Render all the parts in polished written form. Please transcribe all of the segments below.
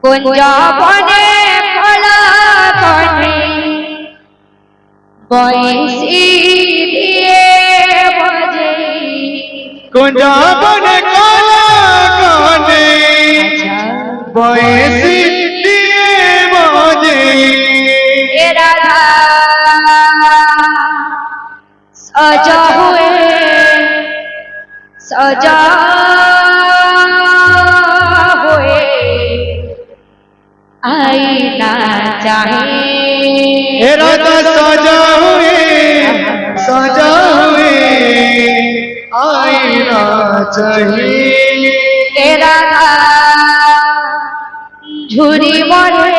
কুঞ্জবনে কলা কনে বয়সী দিয়ে বজে কুঞ্জবনে কলা কনে বয়সী দিয়ে বজে রাধা সজা হুয়ে সজা हुए आईना चाहिए राधा सजा हुए आईना चाहिए राधा झुरी मरे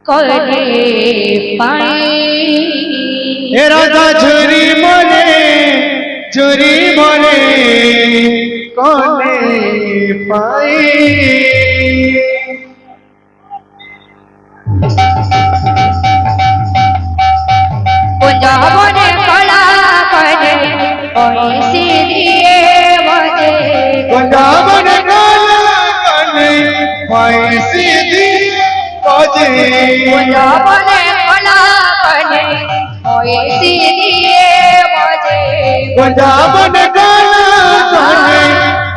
करे पाई राधा झुरी मरे कोने पाई कुंजबने कला कने बयसी दिए बजे कुंजबने कला कने बयसी दिए बजे कुंजबने कला कने बयसी दिए बजे कुंजबने कला कने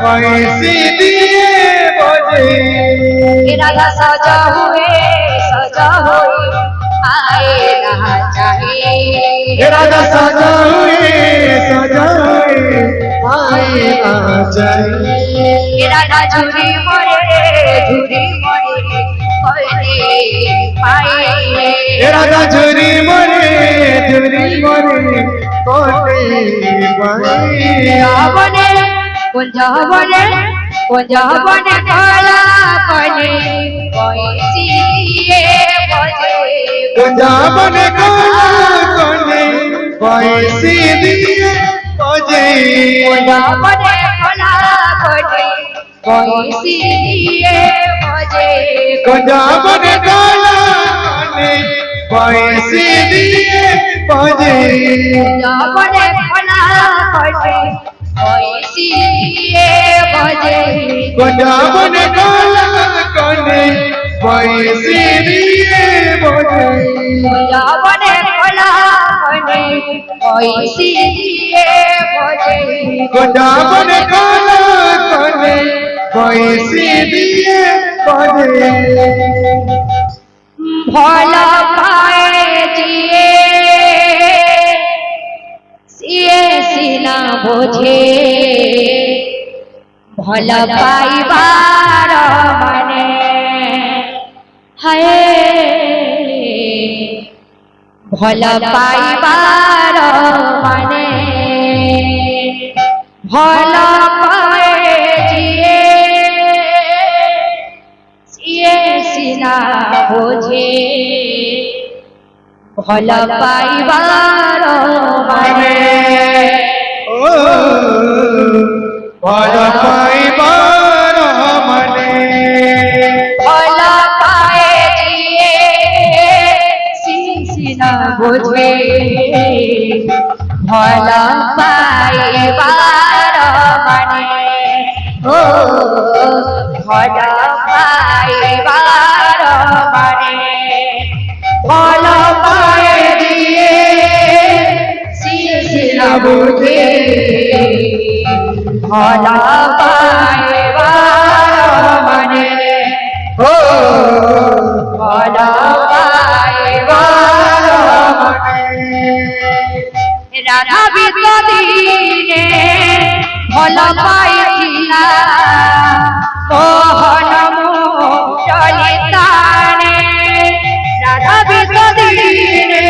बयसी दिए बजे राधा सजा हुए आए ना चाहिए राधा सजा हुए आए ना चाहिए राधा झुरी मरे करे पाए राधा झुरी मरे कोने पाए कुंजबने कला कने बयसी दिए बजे कुंजबने कला कने बयसी दिए बजे कुंजबने कला कने बयसी दिए बजे कुंजबने कला कने बयसी दिए बजे कुंजबने कला कने बयसी दिए बजे कुंजबने कला कने बयसी दिए बजे कुंजबने कला कने बयसी दिए बजे कुंजबने कला कने बयसी दिए बजे भला पाए जिए सिए सीना बोझे भला पाइबार मने हाय भला पाइबार मने भला पाए जिए सिए सीना बोझे भला पाइबार मने भला पाइबार मने भला पाए जिए सीना बोझे भला पाइबार मने ओ भला पाइबार मने भला पाए जिए सीना बोझे भला पाइबार मने ओ भला पाइबार मने राधा बितदिने भला पाइथिला मोहन चलिताने राधा बितदिने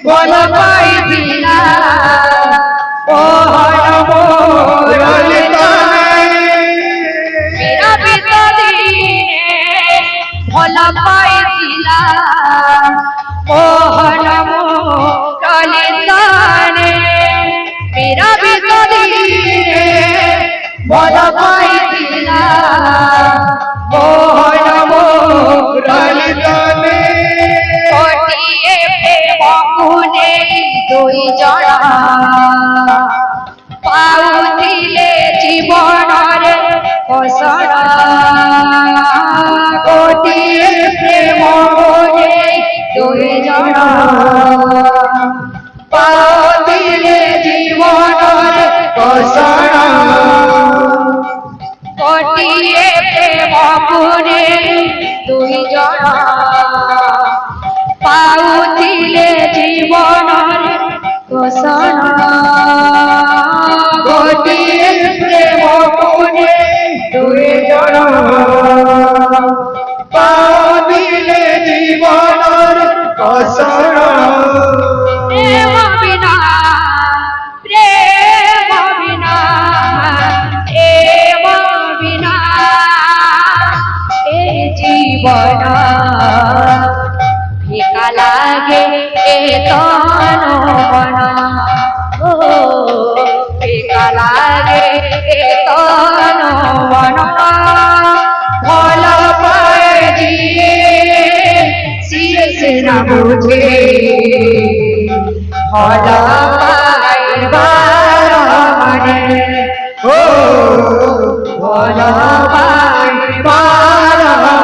भला पाइथिला मोहन मेरा बितदिने भला पाइथिला मोहन चलिताने मेरा बितदिने भला पाइथिला मोहन चलिताने कोटिए प्रेम कुने दुई जड़ा গোটিয়ে প্রেম বলে দুই জনা পাওতিলে জীবনের কষানা গোটিয়ে প্রেম বলে দুই জনা পাওতিলে জীবনের ঘোষণা গোটিয়ে প্রেম বলে দুই জনা পাবিলে জীবনের কষানা প্রেম বিনা প্রেম বিনা প্রেম বিনা এ জীবন ফিকা লাগে এ তন মন ও ফিকা লাগে এ তন মন ভাল পায় দিয়ে সিরে না বুঝে ভাল পাইবার মানে ও ভাল পাইবার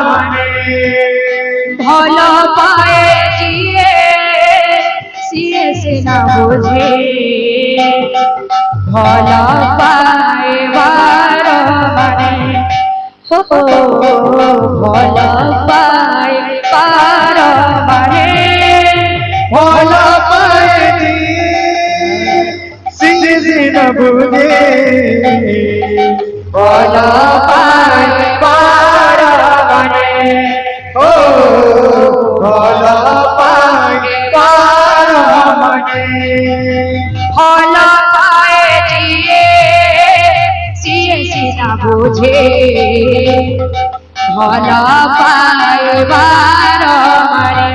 মানে ভাল পায় দিয়ে সিরে না বুঝে ভাল পাইবার মানে হো ভাল পাইবার মানে ভাল পায় দিয়ে সিজে না বুঝে ভাল পাইবার মানে ও ভাল পাইবার মানে ভাল পায় দিয়ে সিরে না বুঝে ভাল পাইবার মানে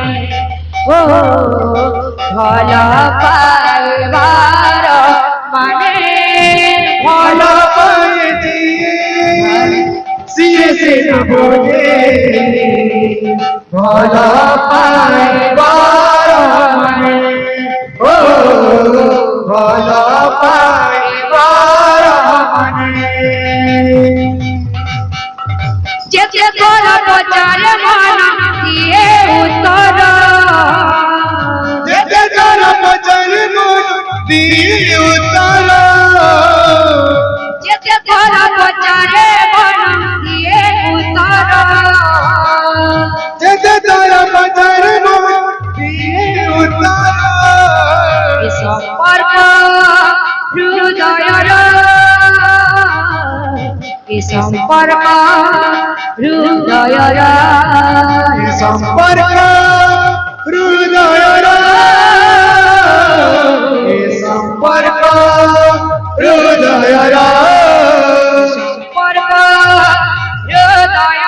ও ভাল পাইবার মানে ভাল পায় দিয়ে সিজে না বুঝে ভাল পাইবার মানে ও ভাল পাইবার মানে যেতে কর প্রচার মান দিয়ে উত্তর যেতে তোর বচন মন দিয়ে উত্তর যেতে কর প্রচার মান দিয়ে উত্তর যেতে তোর বচন মন দিয়ে উত্তর এ সম্পর্ক হৃদয়র এ সম্পর্ক হৃদয়র সম্পর্ক হৃদয়র সম্পর্ক হৃদয়র সম্পর্ক হৃদয়র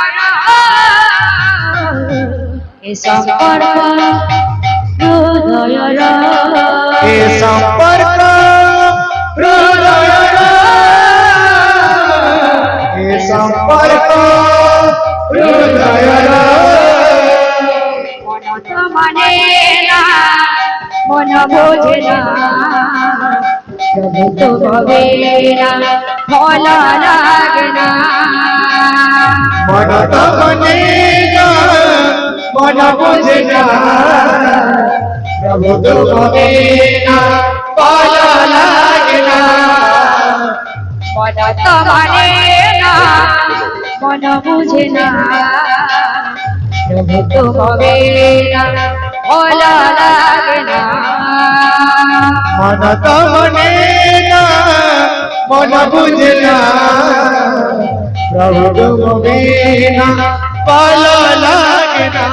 এ সম্পর্ক হৃদয়র সম্পর্ক হৃদয়র সম্পর্ক হৃদয়র মন তো মানে না মন বোঝে না প্রভু তো ভবে না ফল লাগে না মন তো মনে না মন বোঝে না প্রভু তো হবে না পালা লাগে না মন তো মানে না মন বুঝে না প্রভু তো ভবে না ফল লাগে না মন তো মনে না মন বুঝে না প্রভু তো হবে না পালা লাগে না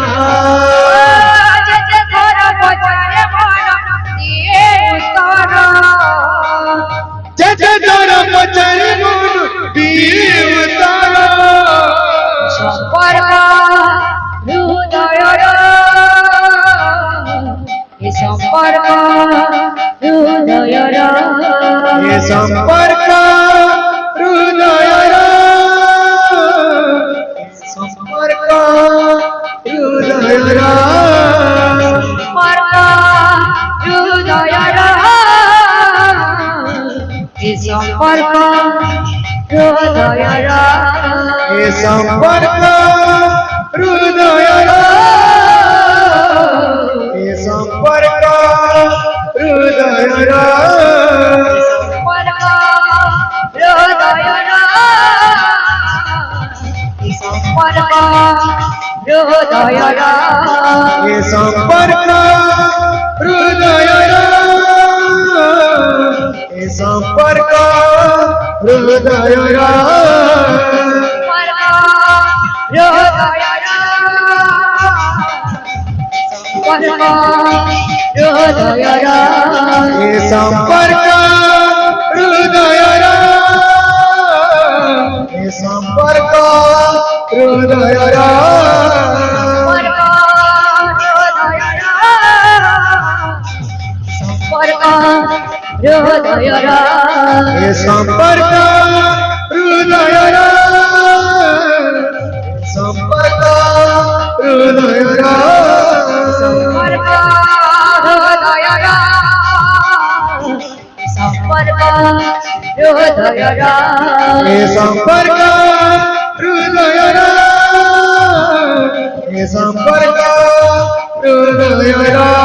যেতে ধর বচারে মন দিয়ে উত্তর যেতে তোর বচন মন দিয়ে উত্তর সম্পর্ক হৃদয়র এ সম্পর্ক হৃদয়র সম্পর্ক হৃদয়র সম্পর্ক হৃদয়র সম্পর্ক হৃদয়র এ সম্পর্ক হৃদয়রা এ সম্পর্ক হৃদয়রা এ সম্পর্ক হৃদয়রা সম্পর্ক হৃদয়রা এ সম্পর্ক হৃদয়রা এ সম্পর্ক হৃদয়রা এ সম্পর্ক হৃদয়রা এ সম্পর্ক হৃদয়রা এ সম্পর্ক হৃদয়রা সম্পর্ক হৃদয়রা এ সম্পর্ক হৃদয়রা এ সম্পর্ক হৃদয়রা